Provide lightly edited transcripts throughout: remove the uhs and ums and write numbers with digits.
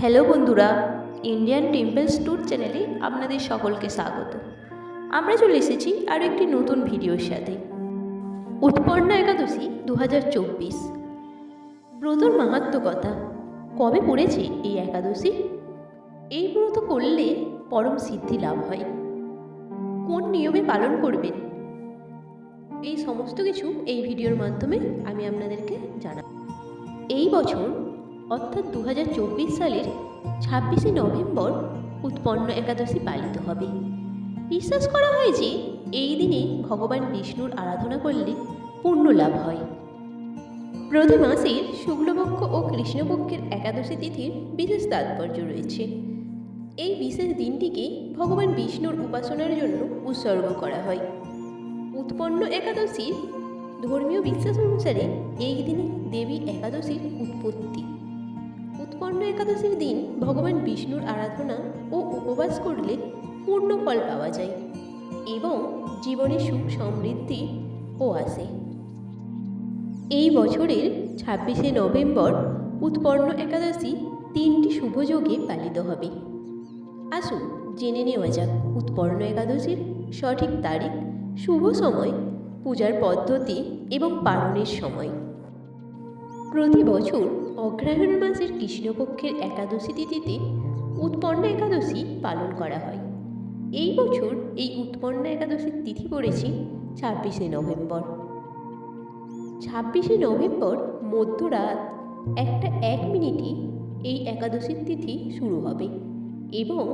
Hello বন্ধুরা, Indian temples tour চ্যানেলে আপনাদের সকলকে স্বাগত। আমরা চলে এসেছি আরও একটি নতুন ভিডিওর সাথে। উৎপন্না একাদশী 2024 ব্রতর মাহাত্ম্য কথা। কবে পড়েছে এই একাদশী? এই ব্রত করলে পরম সিদ্ধি লাভ হয়। কোন নিয়মে পালন করবেন, এই সমস্ত কিছু এই ভিডিওর মাধ্যমে আমি আপনাদেরকে জানাব। এই বছর অর্থাৎ 2024 সালের 26শে নভেম্বর উৎপন্না একাদশী পালিত হবে। বিশ্বাস করা হয় যে এই দিনে ভগবান বিষ্ণুর আরাধনা করলে পুণ্য লাভ হয়। প্রতি মাসের শুক্লপক্ষ ও কৃষ্ণপক্ষের একাদশী তিথির বিশেষ তাৎপর্য রয়েছে। এই বিশেষ দিনটিকে ভগবান বিষ্ণুর উপাসনার জন্য উৎসর্গ করা হয়। উৎপন্ন একাদশীর ধর্মীয় বিশ্বাস অনুসারে এই দিনে দেবী একাদশীর উৎপত্তি। উৎপন্ন একাদশীর দিন ভগবান বিষ্ণুর আরাধনা ও উপবাস করলে পূর্ণ ফল পাওয়া যায় এবং জীবনে সুখ সমৃদ্ধি ও আসে। এই বছরের 26শে নভেম্বর উৎপন্ন একাদশী 3টি শুভযোগে পালিত হবে। আসুন জেনে নেওয়া যাক উৎপন্ন একাদশীর সঠিক তারিখ, শুভ সময়, পূজার পদ্ধতি এবং পালনের সময়। প্রতি বছর অগ্রহায়ণ মাসের কৃষ্ণপক্ষের একাদশী তিথিতে উৎপন্ন একাদশী পালন করা হয়। এই বছর এই উৎপন্ন একাদশীর তিথি পড়েছে 26শে নভেম্বর। 26শে নভেম্বর মধ্যরাত 1:01 এই একাদশীর তিথি শুরু হবে এবং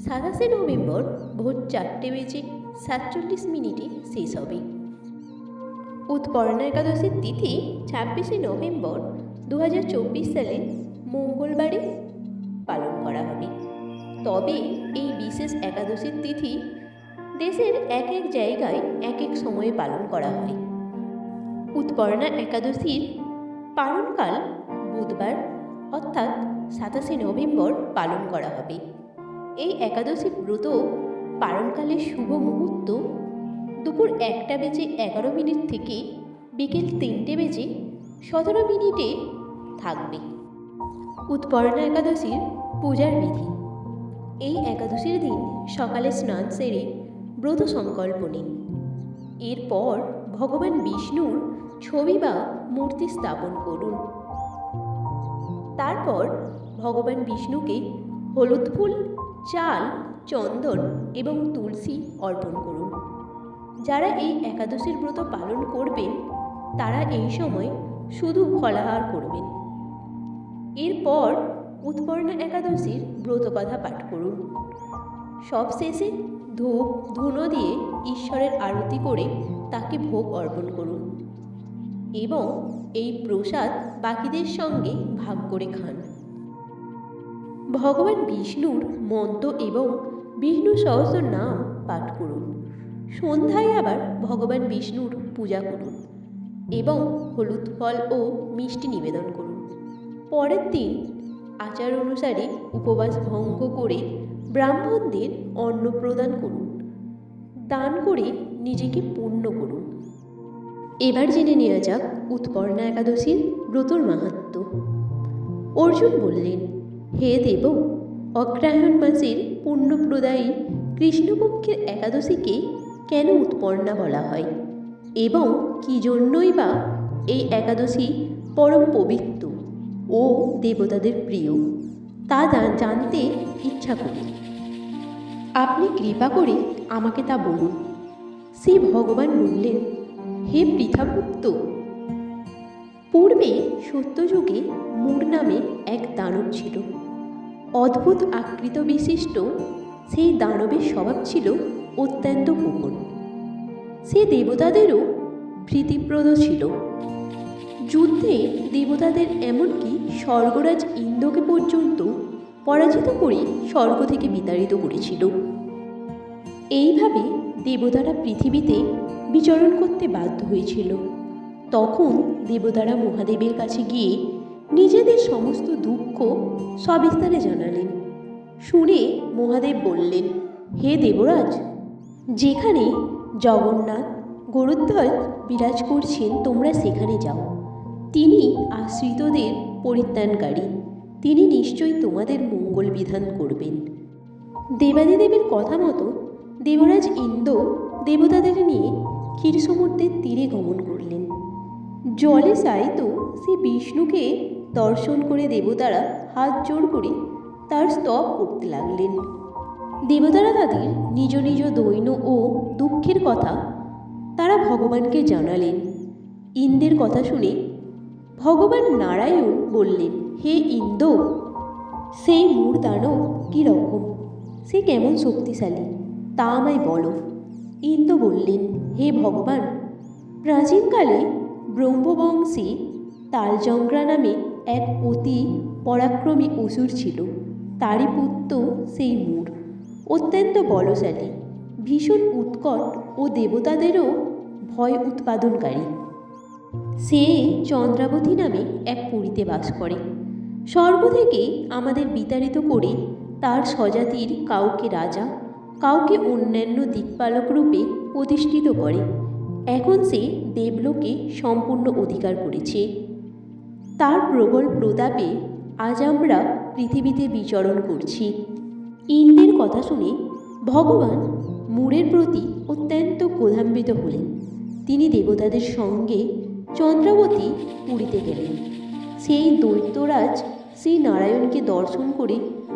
27শে নভেম্বর ভোর 4:47 শেষ হবে। উৎপন্না একাদশীর তিথি 26শে নভেম্বর 2024 সালে মঙ্গলবারে পালন করা হবে। তবে এই বিশেষ একাদশীর তিথি দেশের এক এক জায়গায় এক এক সময়ে পালন করা হয়। উৎপন্না একাদশীর পালনকাল বুধবার অর্থাৎ 27শে নভেম্বর পালন করা হবে। এই একাদশী ব্রত পালনকালের শুভ মুহূর্ত দুপুর 1:11 থেকে বিকেল 3:17 থাকবে। উৎপন্না একাদশীর পূজার বিধি। এই একাদশীর দিন সকালে স্নান সেরে ব্রত সংকল্প নিন। এরপর ভগবান বিষ্ণুর ছবি বা মূর্তি স্থাপন করুন। তারপর ভগবান বিষ্ণুকে হলুদ ফুল, চাল, চন্দন এবং তুলসী অর্পণ করুন। যারা এই একাদশীর ব্রত পালন করবেন তারা এই সময় শুধু ফলাহার করবেন। এরপর উৎপন্না একাদশীর ব্রতকথা পাঠ করুন। সবশেষে ধূপ ধুনো দিয়ে ঈশ্বরের আরতি করে তাকে ভোগ অর্পণ করুন এবং এই প্রসাদ বাকিদের সঙ্গে ভাগ করে খান। ভগবান বিষ্ণুর মন্ত্র এবং বিষ্ণু সহস্র নাম পাঠ করুন। সন্ধ্যায় আবার ভগবান বিষ্ণুর পূজা করুন এবং হলুদ ফল ও মিষ্টি নিবেদন করুন। পরের দিন আচার অনুসারে উপবাস ভঙ্গ করে ব্রাহ্মণদের অন্ন প্রদান করুন। দান করে নিজেকে পূর্ণ করুন। এবার জেনে নেওয়া যাক উৎপন্না একাদশীর ব্রতর মাহাত্ম্য। অর্জুন বললেন, হে দেব, অগ্রহায়ণ মাসের পুণ্যপ্রদায়ী কৃষ্ণপক্ষের একাদশীকে কেন উৎপন্না বলা হয় এবং কী জন্যই বা এই একাদশী পরম পবিত্র ও দেবতাদের প্রিয় তা জানতে ইচ্ছা করি। আপনি কৃপা করে আমাকে তা বলুন। শ্রী ভগবান বললেন, হে পৃথাপুত্র, পূর্বে সত্যযুগে মূর নামে এক দানব ছিল। অদ্ভুত আকৃত বিশিষ্ট সেই দানবের স্বভাব ছিল অত্যন্ত কোমল। সে দেবতাদেরও ভীতিপ্রদ ছিল। যুদ্ধে দেবতাদের এমনকি স্বর্গরাজ ইন্দ্রকে পর্যন্ত পরাজিত করে স্বর্গ থেকে বিতাড়িত করেছিল। এইভাবে দেবতারা পৃথিবীতে বিচরণ করতে বাধ্য হয়েছিল। তখন দেবতারা মহাদেবের কাছে গিয়ে নিজেদের সমস্ত দুঃখ সবিস্তারে জানালেন। শুনে মহাদেব বললেন, হে দেবরাজ, যেখানে জগন্নাথ গরুধ্বজ বিরাজ করছেন তোমরা সেখানে যাও। তিনি আশ্রিতদের পরিত্রাণকারী, তিনি নিশ্চয়ই তোমাদের মঙ্গল বিধান করবেন। দেবাদিদেবের কথা মতো দেবরাজ ইন্দ্র দেবতাদের নিয়ে ক্ষীর সমুদ্রের তীরে গমন করলেন। জলে শায়িত শ্রী বিষ্ণুকে দর্শন করে দেবতারা হাত জোড় করে তার স্তব করতে লাগলেন। দেবতারা তাদের নিজ নিজ দৈন্য ও দুঃখের কথা তারা ভগবানকে জানালেন। ইন্দ্রের কথা শুনে ভগবান নারায়ণ বললেন, হে ইন্দ্র, সেই মূর দানব কী রকম, সে কেমন শক্তিশালী তা আমায় বলো। ইন্দ্র বললেন, হে ভগবান, প্রাচীনকালে ব্রহ্মবংশী তালজঙ্ঘা নামে এক অতি পরাক্রমী অসুর ছিল। তারই পুত্র সেই মূর, অত্যন্ত বলশালী, ভীষণ উৎকট ও দেবতাদেরও ভয় উৎপাদনকারী। সে চন্দ্রাবতী নামে এক পুরীতে বাস করে। স্বর্গ থেকে আমাদের বিতাড়িত করে তার স্বজাতির কাউকে রাজা, কাউকে অন্যান্য দিকপালক রূপে প্রতিষ্ঠিত করে। এখন সে দেবলোকে সম্পূর্ণ অধিকার করেছে। তার প্রবল প্রতাপে আজ আমরা পৃথিবীতে বিচরণ করছি। ইন্দ্রের কথা শুনে ভগবান মূরের প্রতি অত্যন্ত ক্রোধান্বিত হলেন। তিনি দেবতাদের সঙ্গে চন্দ্রাবতী পুরীতে গেলেন। সেই দৈত্যরাজ শ্রী নারায়ণকে দর্শন করে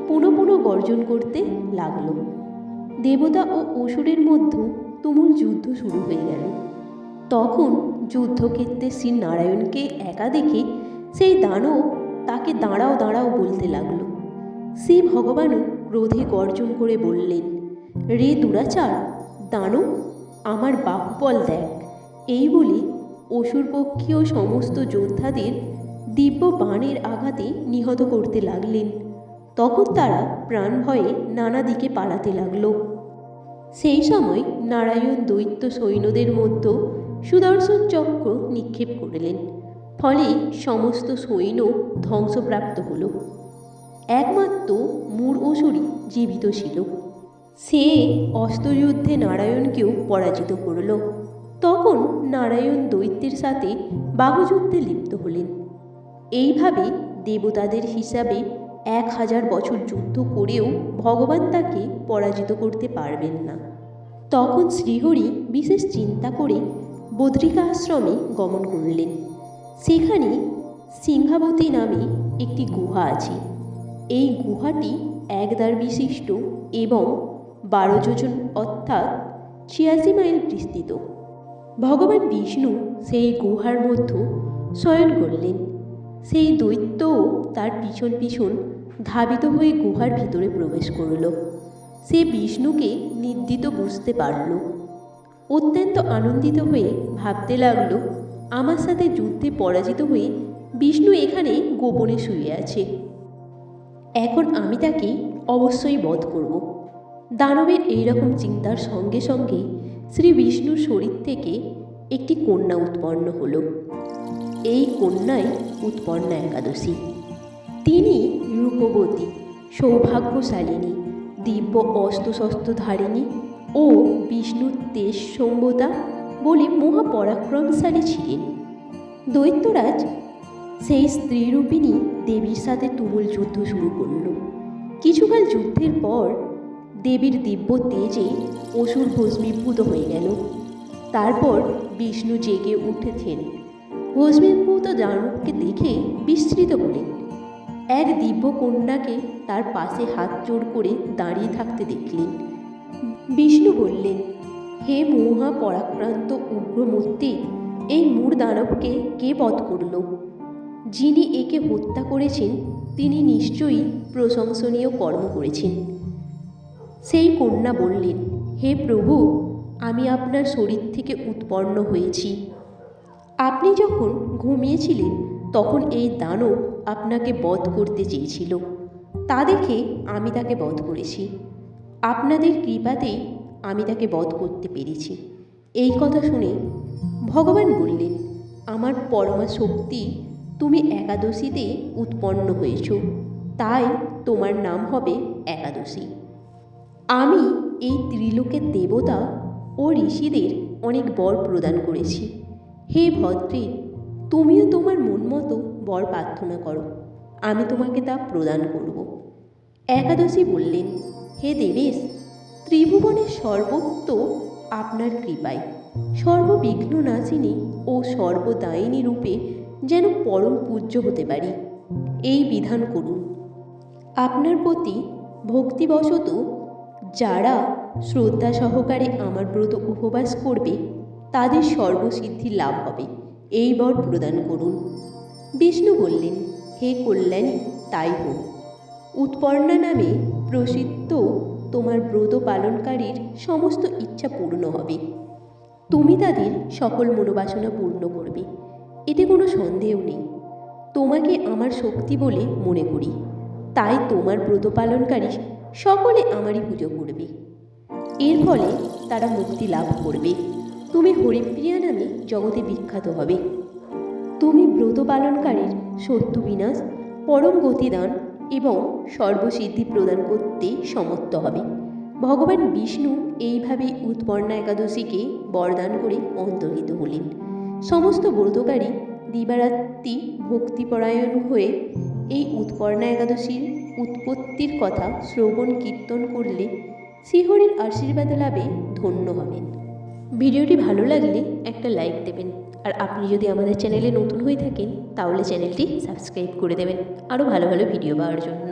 পুনঃ পুনঃ গর্জন করতে লাগল। দেবতা ও অসুরের মধ্যে তুমুল যুদ্ধ শুরু হয়ে গেল। তখন যুদ্ধক্ষেত্রে শ্রী নারায়ণকে একা দেখে সেই দানব তাকে দাঁড়াও দাঁড়াও বলতে লাগলো। শ্রী ভগবানও ক্রোধে গর্জন করে বললেন, রে দুরাচার দানব, আমার বাহুবল দেখ। এই বলে অসুরপক্ষীয় সমস্ত যোদ্ধাদের দিব্য বাণের আঘাতে নিহত করতে লাগলেন। তখন তারা প্রাণ ভয়ে নানা দিকে পালাতে লাগল। সেই সময় নারায়ণ দৈত্য সৈন্যদের মধ্যে সুদর্শন চক্র নিক্ষেপ করলেন। ফলে সমস্ত সৈন্য ধ্বংসপ্রাপ্ত হল। একমাত্র মূর অসুরই জীবিত ছিল। সে অস্ত্রযুদ্ধে নারায়ণকেও পরাজিত করল। তখন নারায়ণ দৈত্যের সাথে বাহুযুদ্ধে লিপ্ত হলেন। এইভাবে দেবতাদের হিসাবে 1000 বছর যুদ্ধ করেও ভগবান তাকে পরাজিত করতে পারবেন না। তখন শ্রীহরি বিশেষ চিন্তা করে বদ্রিকা আশ্রমে গমন করলেন। সেখানে সিংহাবতী নামে একটি গুহা আছে। এই গুহাটি একদ্বার বিশিষ্ট এবং 12 যোজন অর্থাৎ 86 মাইল বিস্তৃত। ভগবান বিষ্ণু সেই গুহার মধ্যে শয়ন করলেন। সেই দৈত্যও তার পিছন পিছন ধাবিত হয়ে গুহার ভিতরে প্রবেশ করল। সে বিষ্ণুকে নির্দিত বুঝতে পারল। অত্যন্ত আনন্দিত হয়ে ভাবতে লাগলো, আমার সাথে যুদ্ধে পরাজিত হয়ে বিষ্ণু এখানে গোপনে শুয়ে আছে। এখন আমি তাকে অবশ্যই বধ করব। দানবের এইরকম চিন্তার সঙ্গে সঙ্গে শ্রী বিষ্ণুর শরীর থেকে একটি কন্যা উৎপন্ন হল। এই কন্যাই উৎপন্না একাদশী। তিনি রূপবতী, সৌভাগ্যশালিনী, দিব্য অস্ত্রশস্ত্রধারিণী ও বিষ্ণুর তেজ সম্বতা বলে মহাপরাক্রমশালী ছিলেন। দৈত্যরাজ সেই স্ত্রীরূপিণী দেবীর সাথে তুমুল যুদ্ধ শুরু করল। কিছুকাল যুদ্ধের পর দেবীর দিব্য তেজে অসুর ভস্মীভূত হয়ে গেল। তারপর বিষ্ণু জেগে উঠেছেন। ভস্মীভূত দানবকে দেখে বিস্মৃত হলেন। এক দিব্য কন্যাকে তার পাশে হাত জোড় করে দাঁড়িয়ে থাকতে দেখলেন। বিষ্ণু বললেন, হে মহাপরাক্রান্ত উগ্রমূর্তি, এই মূর দানবকে কে বধ করল? যিনি একে হত্যা করেছেন তিনি নিশ্চয়ই প্রশংসনীয় কর্ম করেছেন। সেই কন্যা বললেন, হে প্রভু, আমি আপনার শরীর থেকে উৎপন্ন হয়েছি। আপনি যখন ঘুমিয়েছিলেন তখন এই দানব আপনাকে বধ করতে চেয়েছিল। তা দেখে আমি তাকে বধ করেছি। আপনাদের কৃপাতেই আমি তাকে বধ করতে পেরেছি। এই কথা শুনে ভগবান বললেন, আমার পরমা শক্তি, তুমি একাদশীতে উৎপন্ন হয়েছ, তাই তোমার নাম হবে একাদশী। আমি এই ত্রিলোকের দেবতা ও ঋষিদের অনেক বর প্রদান করেছি। হে ভদ্রে, তুমিও তোমার মন মতো বর প্রার্থনা করো, আমি তোমাকে তা প্রদান করব। একাদশী বললেন, হে দেবেশ, ত্রিভুবনের সর্বত্র আপনার কৃপায় সর্ববিঘ্ন নাশিনী ও সর্বদায়িনী রূপে যেন পরম পূজ্য হতে পারি, এই বিধান করুন। আপনার প্রতি ভক্তিবশত যারা শ্রদ্ধা সহকারে আমার ব্রত উপবাস করবে তাদের সর্বসিদ্ধি লাভ হবে, এই বর প্রদান করুন। বিষ্ণু বললেন, হে কল্যাণী, তাই হোক। উৎপর্ণা নামে প্রসিদ্ধ তোমার ব্রত পালনকারীর সমস্ত ইচ্ছা পূর্ণ হবে। তুমি তাদের সকল মনোবাসনা পূর্ণ করবে, এতে কোনো সন্দেহ নেই। তোমাকে আমার শক্তি বলে মনে করি, তাই তোমার ব্রত পালনকারী সকলে আমারই পুজো করবে। এর ফলে তারা মুক্তি লাভ করবে। তুমি হরিপ্রিয়া নামে জগতে বিখ্যাত হবে। তুমি ব্রত পালনকারীর শত্রু বিনাশ, পরম গতিদান এবং সর্বসিদ্ধি প্রদান করতে সমর্থ হবে। ভগবান বিষ্ণু এইভাবেই উৎপর্ণা একাদশীকে বরদান করে অন্তর্হিত হলেন। সমস্ত ব্রতকারী দিবারাত্রি ভক্তিপরায়ণ হয়ে এই উৎপর্ণা একাদশীর উৎপত্তির কথা শ্রবণ কীর্তন করলে শ্রীহরির আশীর্বাদ লাভে ধন্য হবেন। ভিডিওটি ভালো লাগলে একটা লাইক দেবেন, আর আপনি যদি আমাদের চ্যানেলে নতুন হয়ে থাকেন তাহলে চ্যানেলটি সাবস্ক্রাইব করে দেবেন আরও ভালো ভালো ভিডিও পাওয়ার জন্য।